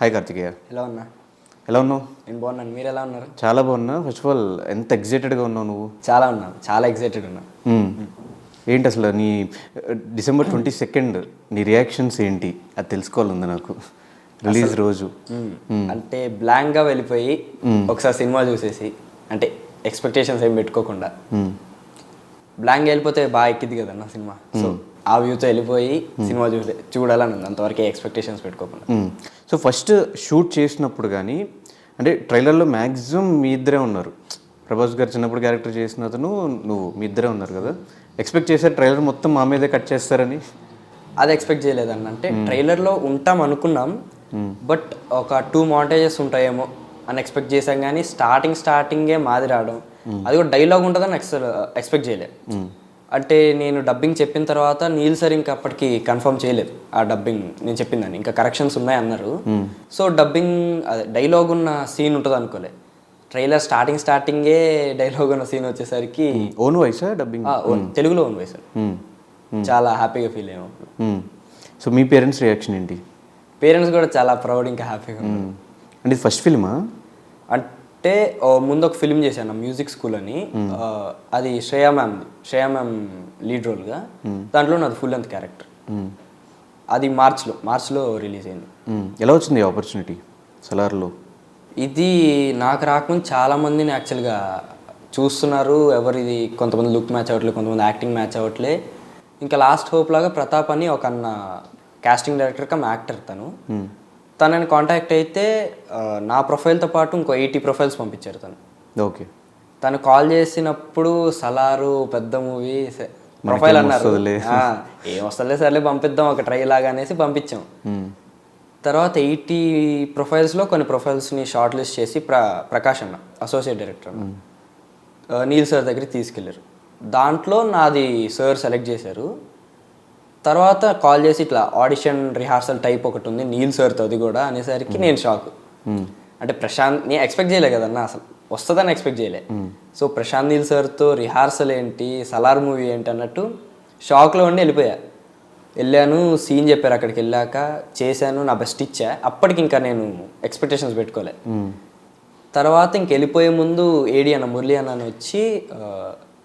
Hi Karthikeya, ఎలా ఉన్నా? ఎలా ఉన్నావు? నేను బాగున్నాను, మీరు ఎలా ఉన్నారు? చాలా బాగున్నా. ఫస్ట్ ఆఫ్ ఆల్ ఎంత ఎగ్జైటెడ్గా ఉన్నావు నువ్వు? చాలా ఎగ్జైటెడ్ ఉన్నా. ఏంటి అసలు నీ December 22 నీ రియాక్షన్స్ ఏంటి అది తెలుసుకోవాలంది నాకు. రిలీజ్ రోజు అంటే బ్లాంక్గా వెళ్ళిపోయి ఒకసారి సినిమా చూసేసి, అంటే ఎక్స్పెక్టేషన్స్ ఏం పెట్టుకోకుండా బ్లాంక్గా వెళ్ళిపోతే బాగా ఎక్కింది కదన్న సినిమా. సో ఆ వ్యూతో వెళ్ళిపోయి సినిమా చూడాలని ఉంది, అంతవరకే ఎక్స్పెక్టేషన్స్ పెట్టుకోకుండా. సో ఫస్ట్ షూట్ చేసినప్పుడు కానీ అంటే ట్రైలర్లో మ్యాక్సిమం మీ ఇద్దరే ఉన్నారు. ప్రభాస్ గారు చిన్నప్పుడు క్యారెక్టర్ చేసిన అతను నువ్వు మీ ఇద్దరే ఉన్నారు కదా. ఎక్స్పెక్ట్ చేశారు ట్రైలర్ మొత్తం మా మీదే కట్ చేస్తారని? అది ఎక్స్పెక్ట్ చేయలేదన్న. అంటే ట్రైలర్లో ఉంటాం అనుకున్నాం, బట్ ఒక 2 మాంటేజెస్ ఉంటాయేమో అని ఎక్స్పెక్ట్ చేశాం. కానీ స్టార్టింగే మాది రావడం, అది కూడా డైలాగ్ ఉంటుందని ఎక్స్పెక్ట్ చేయలేదు. అంటే నేను డబ్బింగ్ చెప్పిన తర్వాత నీల్ సార్ ఇంకా అప్పటికి కన్ఫర్మ్ చేయలేదు ఆ డబ్బింగ్ నేను చెప్పిందని, ఇంకా కరెక్షన్స్ ఉన్నాయి అన్నారు. సో డబ్బింగ్ అదే డైలాగ్ ఉన్న సీన్ ఉంటుంది అనుకోలే. ట్రైలర్ స్టార్టింగే డైలాగ్ ఉన్న సీన్ వచ్చేసరికి ఓన్ వాయిసా డబ్బింగ్? తెలుగులో ఓన్ వాయిస్. చాలా హ్యాపీగా ఫీల్ అయ్యాము. సో మీ పేరెంట్స్ రియాక్షన్ ఏంటి? పేరెంట్స్ కూడా చాలా ప్రౌడ్, ఇంకా హ్యాపీగా. అంటే ఫస్ట్ ఫిల్మా? అంటే ముందు ఒక ఫిల్మ్ చేశాను మ్యూజిక్ స్కూల్ అని, అది శ్రేయా మ్యామ్ లీడ్ రోల్గా. దాంట్లో నాది ఫుల్ లెంత్ క్యారెక్టర్. అది మార్చ్లో రిలీజ్ అయింది. ఎలా వచ్చింది ఆపర్చునిటీ సలార్లో? ఇది నాకు రాకముందు చాలామందిని యాక్చువల్గా చూస్తున్నారు, ఎవరిది కొంతమంది లుక్ మ్యాచ్ అవ్వట్లేదు, కొంతమంది యాక్టింగ్ మ్యాచ్ అవ్వట్లే. ఇంకా లాస్ట్ హోప్ లాగా ప్రతాప్ అని ఒక అన్న కాస్టింగ్ డైరెక్టర్ కమ్ యాక్టర్, తనని కాంటాక్ట్ అయితే నా ప్రొఫైల్తో పాటు ఇంకో 80 ప్రొఫైల్స్ పంపించారు తను. ఓకే. తను కాల్ చేసినప్పుడు సలారు పెద్ద మూవీ ప్రొఫైల్ అన్నారు. ఏం వస్తలే సర్లే పంపిద్దాం ఒక ట్రై లాగా అనేసి పంపించాం. తర్వాత 80 ప్రొఫైల్స్లో కొన్ని ప్రొఫైల్స్ని షార్ట్ లిస్ట్ చేసి ప్రకాష్ అన్న అసోసియేట్ డైరెక్టర్ నీల్ సార్ దగ్గరికి తీసుకెళ్ళారు. దాంట్లో నాది సార్ సెలెక్ట్ చేశారు. తర్వాత కాల్ చేసి ఇట్లా ఆడిషన్ రిహార్సల్ టైప్ ఒకటి ఉంది నీల్ సార్తో, అది కూడా అనేసరికి నేను షాక్. అంటే ప్రశాంత్ నేను ఎక్స్పెక్ట్ చేయలే కదన్నా, అసలు వస్తుందని ఎక్స్పెక్ట్ చేయలే. సో ప్రశాంత్ నీల్ సార్తో రిహార్సల్ ఏంటి, సలార్ మూవీ ఏంటి అన్నట్టు షాక్లో ఉండి వెళ్ళాను. సీన్ చెప్పారు, అక్కడికి వెళ్ళాక చేశాను, నా బెస్ట్ ఇచ్చా. అప్పటికి ఇంకా నేను ఎక్స్పెక్టేషన్స్ పెట్టుకోలే. తర్వాత ఇంక వెళ్ళిపోయే ముందు ఏడి అన్న మురళి అన్న వచ్చి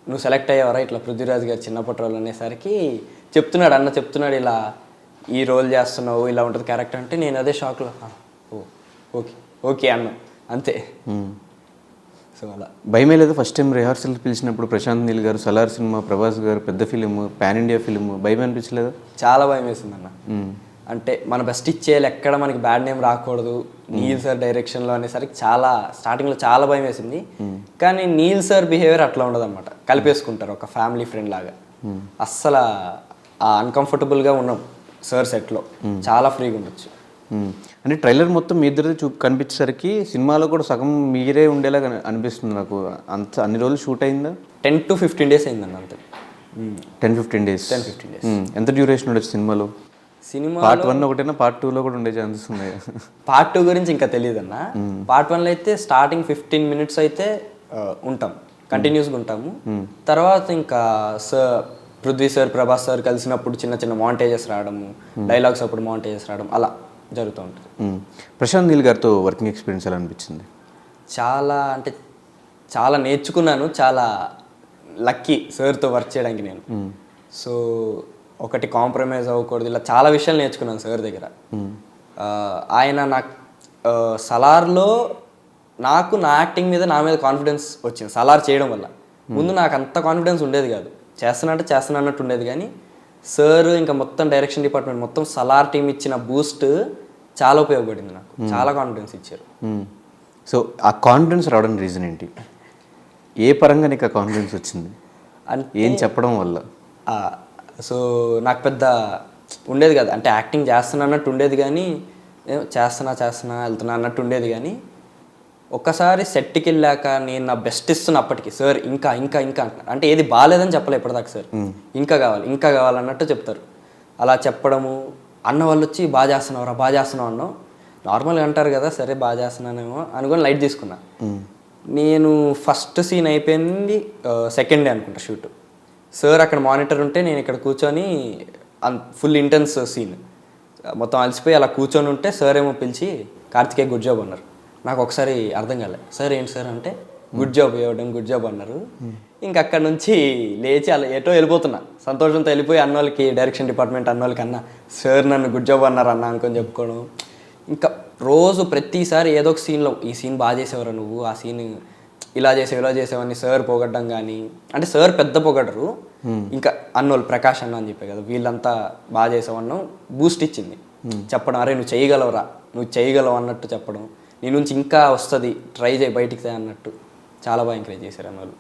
నువ్వు సెలెక్ట్ అయ్యావరా ఇట్లా పృథ్వీరాజ్ గారు చిన్నప్పటి రోల్ అనేసరికి చెప్తున్నాడు ఇలా ఈ రోల్ చేస్తున్నావు, ఇలా ఉంటుంది క్యారెక్టర్ అంటే నేను అదే షాక్లో ఓకే అన్నా అంతే. సో అలా భయమే లేదు? ఫస్ట్ టైం రిహార్సల్ పిలిచినప్పుడు ప్రశాంత్ నీల్ గారు, సలార్ సినిమా, ప్రభాస్ గారు, పెద్ద ఫిలిం, పాన్ ఇండియా ఫిలిం, భయం అనిపించలేదు? చాలా భయం వేసింది అన్న. అంటే మన బెస్ట్ ఇచ్చేయాలి, ఎక్కడ మనకి బ్యాడ్ నేమ్ రాకూడదు నీల్ సార్ డైరెక్షన్లో అనేసరికి స్టార్టింగ్లో చాలా భయం వేసింది. కానీ నీల్ సార్ బిహేవియర్ అట్లా ఉండదు అనమాట, కలిపేసుకుంటారు ఒక ఫ్యామిలీ ఫ్రెండ్ లాగా. అస్సలు అన్కంఫర్టబుల్గా ఉన్నాం సార్ సెట్లో, చాలా ఫ్రీగా ఉండొచ్చు. అంటే ట్రైలర్ మొత్తం మీ ఇద్దరిది కనిపించేసరికి సినిమాలో కూడా సగం మీరే ఉండేలా అనిపిస్తుంది నాకు. అన్ని రోజులు షూట్ అయిందా? 10 to 15 days అయిందన్న అంతే. 10-15 days. ఎంత డ్యూరేషన్ ఉండొచ్చు సినిమాలో? పార్ట్ 1 ఒకటేనా, పార్ట్ 2లో కూడా ఉండే ఛాన్సెస్ ఉన్నాయి? పార్ట్ 2 గురించి ఇంకా తెలియదు అన్న. పార్ట్ 1లో అయితే స్టార్టింగ్ 15 minutes అయితే ఉంటాం, కంటిన్యూస్గా ఉంటాము. తర్వాత ఇంకా పృథ్వీ సార్, ప్రభాస్ సార్ కలిసినప్పుడు చిన్న మాంటేజెస్ రావడము, డైలాగ్స్ అప్పుడు మాంటేజెస్ రావడం, అలా జరుగుతూ ఉంటుంది. ప్రశాంత్ నీల్ గారితో వర్కింగ్ ఎక్స్పీరియన్స్ ఎలా అనిపించింది? చాలా నేర్చుకున్నాను, చాలా లక్కీ సార్తో వర్క్ చేయడానికి నేను. సో ఒకటి కాంప్రమైజ్ అవ్వకూడదు, ఇలా చాలా విషయాలు నేర్చుకున్నాను సార్ దగ్గర. ఆయన నాకు సలార్లో నాకు నా యాక్టింగ్ మీద నా మీద కాన్ఫిడెన్స్ వచ్చింది సలార్ చేయడం వల్ల. ముందు నాకు అంత కాన్ఫిడెన్స్ ఉండేది కాదు, చేస్తున్నా అన్నట్టు ఉండేది. కానీ సార్ ఇంకా మొత్తం డైరెక్షన్ డిపార్ట్మెంట్ మొత్తం సలార్ టీం ఇచ్చిన బూస్ట్ చాలా ఉపయోగపడింది నాకు, చాలా కాన్ఫిడెన్స్ ఇచ్చారు. సో ఆ కాన్ఫిడెన్స్ రావడానికి రీజన్ ఏంటి? ఏ పరంగా నీకు ఆ కాన్ఫిడెన్స్ వచ్చింది? ఏం చెప్పడం వల్ల? సో నాకు పెద్ద ఉండేది కదా, అంటే యాక్టింగ్ చేస్తున్నా అన్నట్టు ఉండేది, కానీ చేస్తున్నా వెళ్తున్నా అన్నట్టు ఉండేది. కానీ ఒక్కసారి సెట్కి వెళ్ళాక నేను నా బెస్ట్ ఇస్తున్నా, అప్పటికి సార్ ఇంకా అంటున్నారు. అంటే ఏది బాగాలేదని చెప్పలే ఇప్పటిదాకా సార్, ఇంకా కావాలన్నట్టు చెప్తారు. అలా చెప్పడము, అన్న వాళ్ళు వచ్చి బాగా చేస్తున్నావు అన్నావు, నార్మల్గా అంటారు కదా, సరే బాగా చేస్తున్నానేమో అనుకొని లైట్ తీసుకున్నా. నేను ఫస్ట్ సీన్ అయిపోయింది, సెకండ్ డే అనుకుంటా షూట్. సార్ అక్కడ మానిటర్ ఉంటే నేను ఇక్కడ కూర్చొని ఫుల్ ఇంటెన్స్ సీన్ మొత్తం అలసిపోయి అలా కూర్చొని ఉంటే సార్ ఏమో పిలిచి కార్తికేయ గుడ్ జాబ్ అన్నారు. నాకు ఒకసారి అర్థం కాలేదు, సార్ ఏంటి సార్ అంటే గుడ్ జాబ్ ఇవ్వడం గుడ్ జాబ్ అన్నారు. ఇంకా అక్కడ నుంచి లేచి అలా ఎటో వెళ్ళిపోతున్నా, సంతోషంతో వెళ్ళిపోయి అన్నోళ్ళకి డైరెక్షన్ డిపార్ట్మెంట్ అన్నోళ్ళకి అన్న సార్ నన్ను గుడ్ జాబ్ అన్నారు అన్న అనుకొని చెప్పుకోవడం. ఇంకా రోజు ప్రతిసారి ఏదో ఒక సీన్లో ఈ సీన్ బాగా చేసేవారు నువ్వు, ఆ సీన్ ఇలా చేసేవని సార్ పొగడ్డం కానీ, అంటే సార్ పెద్ద పొగడరు, ఇంకా అన్నోళ్ళు ప్రకాష్ అన్న అని చెప్పే కదా, వీళ్ళంతా బాగా చేసావన్నాం బూస్ట్ ఇచ్చింది. చెప్పడం అరే నువ్వు చేయగలవు అన్నట్టు చెప్పడం, నీ నుంచి ఇంకా వస్తుంది ట్రై చేయి బయటికి అన్నట్టు చాలా బాగా ఎంకరేజ్ చేశారు అన్నోళ్ళు.